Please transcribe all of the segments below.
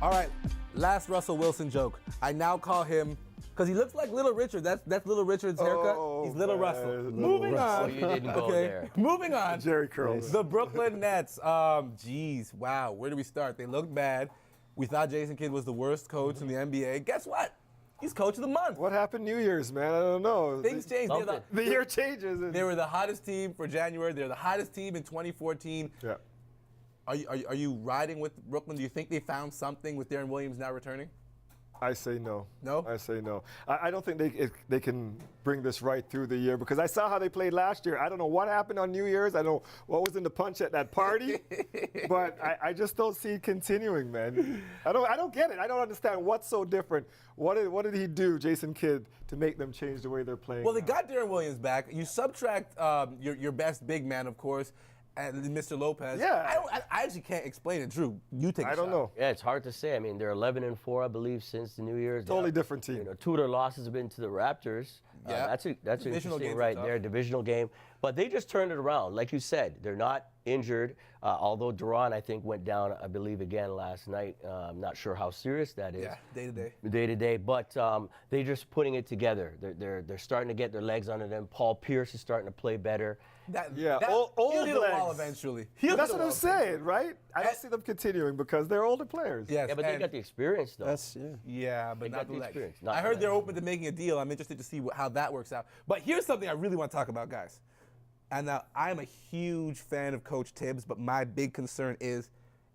All right, last Russell Wilson joke. I now call him, because he looks like Little Richard. That's Little Richard's haircut. He's Little Russell. Moving on. Oh, you didn't go there. Moving on. Jerry curls. The Brooklyn Nets. Geez, wow. Where do we start? They looked bad. We thought Jason Kidd was the worst coach in the NBA. Guess what? He's coach of the month. What happened New Year's, man? I don't know. Things changed. The year changes. They were the hottest team for January. They're the hottest team in 2014. Yeah. Are you riding with Brooklyn? Do you think they found something with Deron Williams now returning? I say no. No? I say no. I don't think they can bring this right through the year because I saw how they played last year. I don't know what happened on New Year's. I don't know what was in the punch at that party, but I just don't see it continuing, man. I don't get it. I don't understand what's so different. What did he do, Jason Kidd, to make them change the way they're playing? Well, they got Deron Williams back. You subtract your best big man, of course, and Mr. Lopez. Yeah. I actually can't explain it. Drew, you take a shot. I don't know. Yeah, it's hard to say. I mean, they're 11-4, I believe, since the New Year's. Totally different team. You know, 2 of their losses have been to the Raptors. Yeah. That's an interesting games right are there, divisional game. But they just turned it around. Like you said, they're not injured, although Duran, I think, went down, I believe, again last night. I'm not sure how serious that is. Yeah, day to day. Day to day, but they're just putting it together. They're starting to get their legs under them. Paul Pierce is starting to play better. Old he'll hit a wall legs. eventually. That's what I'm saying, right? I don't see them continuing because they're older players. Yes, Yeah, but they got the experience, though. Yeah, but They not got the the legs. experience, not I the heard they're legs. open to making a deal. I'm interested to see how that works out. But here's something I really want to talk about, guys. And now I'm a huge fan of Coach Tibbs, but my big concern is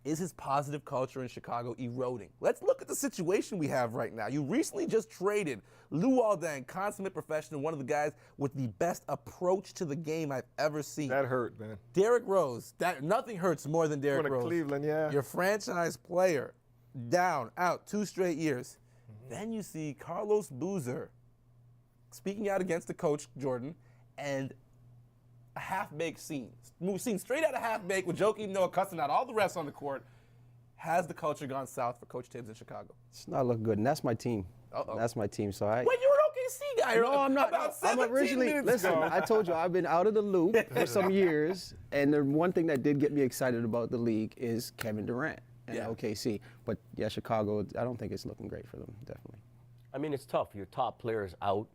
his positive culture in Chicago eroding? Let's look at the situation we have right now. You recently just traded Lou Aldang, consummate professional, one of the guys with the best approach to the game I've ever seen. That hurt, man. Derrick Rose, nothing hurts more than Derrick Going to Rose. Cleveland, yeah. Your franchise player, down, out, 2 straight years. Then you see Carlos Boozer speaking out against the coach, Jordan, and a half-baked scene. Scene straight out of half-baked with Joakim Noah cussing out all the refs on the court. Has the culture gone south for Coach Tibbs in Chicago? It's not looking good, and that's my team. Uh-oh. That's my team. So I. When you were an OKC guy, No, I'm not. About I'm 17 originally. minutes Listen, ago. I told you I've been out of the loop for some years, and the one thing that did get me excited about the league is Kevin Durant and Yeah. OKC. But yeah, Chicago, I don't think it's looking great for them. Definitely. I mean, it's tough. Your top player's out.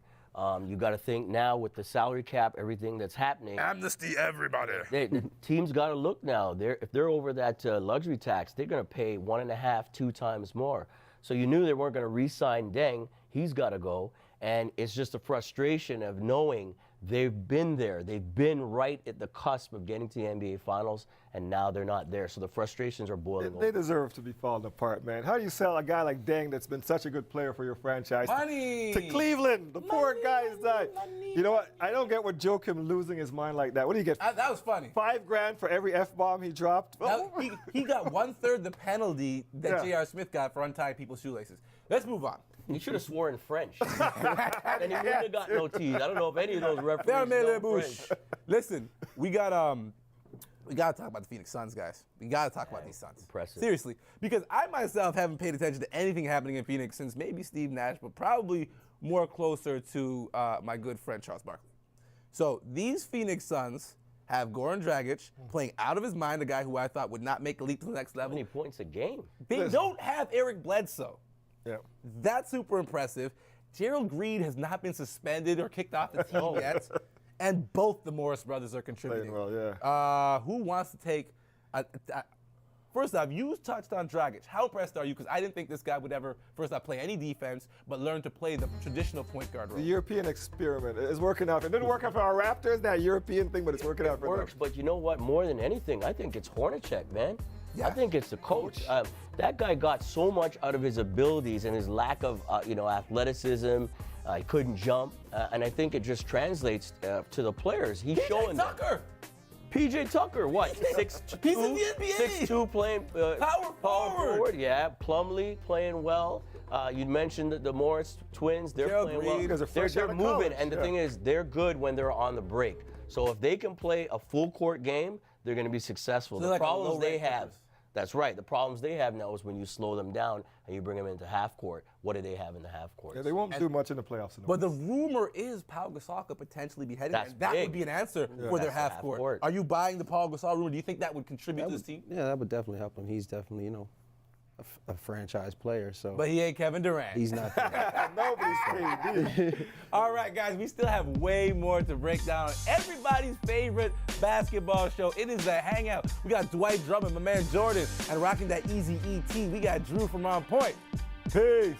You got to think now with the salary cap, everything that's happening. Amnesty everybody. The teams got to look now. If they're over that luxury tax, they're going to pay 1.5, 2 times more. So you knew they weren't going to re-sign Deng. He's got to go. And it's just a frustration of knowing they've been there. They've been right at the cusp of getting to the NBA Finals, and now they're not there. So the frustrations are boiling over. They deserve to be falling apart, man. How do you sell a guy like Deng that's been such a good player for your franchise Money! to Cleveland? The poor guy's died. money, You know what? I don't get what Joakim losing his mind like that. What do you get? That was funny. $5,000 for every F-bomb he dropped? Now, he got 1/3 the penalty that Yeah. J.R. Smith got for untying people's shoelaces. Let's move on. He should have swore in French. And he wouldn't have got no teeth. I don't know if any of those referees Fermez know les bouches. French. Listen, we got to talk about the Phoenix Suns, guys. We got to talk about these Suns. Impressive. Seriously, because I myself haven't paid attention to anything happening in Phoenix since maybe Steve Nash, but probably more closer to my good friend Charles Barkley. So these Phoenix Suns have Goran Dragic playing out of his mind, a guy who I thought would not make a leap to the next How level. many points a game? They don't have Eric Bledsoe. Yeah. That's super impressive. Gerald Green has not been suspended or kicked off the team yet. And both the Morris brothers are contributing. Playing well, yeah. Who wants to take first off, you touched on Dragic. How impressed are you? Because I didn't think this guy would ever, first off, play any defense, but learn to play the traditional point guard role. The European experiment is working out. It didn't work out for our Raptors, that European thing, but it's working out for Works, them. but you know what? More than anything, I think it's Hornacek, man. Yeah. I think it's the coach. That guy got so much out of his abilities and his lack of, athleticism. He couldn't jump, and I think it just translates to the players. He's showing them. Tucker! PJ Tucker, what? 6'2", He's in the NBA. 6'2", playing Power forward. Yeah, Plumlee playing well. You mentioned the Morris twins. They're Gerald playing Green. well. Because they're fresh out They're of moving, college, and the yeah. thing is, they're good when they're on the break. So if they can play a full court game, they're going to be successful. So they're The like a problems they low-ranked have. Clippers. That's right. The problems they have now is when you slow them down and you bring them into half court. What do they have in the half court? Yeah, they won't do much in the playoffs. But the rumor is Pau Gasol could potentially be heading, That's and that big. would be an answer for their That's half half court. court. Are you buying the Pau Gasol rumor? Do you think that would contribute to this team? Yeah, that would definitely help him. He's definitely, a franchise player. So, But he ain't Kevin Durant. he's not there. Nobody's KD. All right, guys, we still have way more to break down on everybody's favorite basketball show. It is the Hangout. We got Dwight Drummond, my man Jordan, and rocking that Easy ET. We got Drew from On Point. Peace.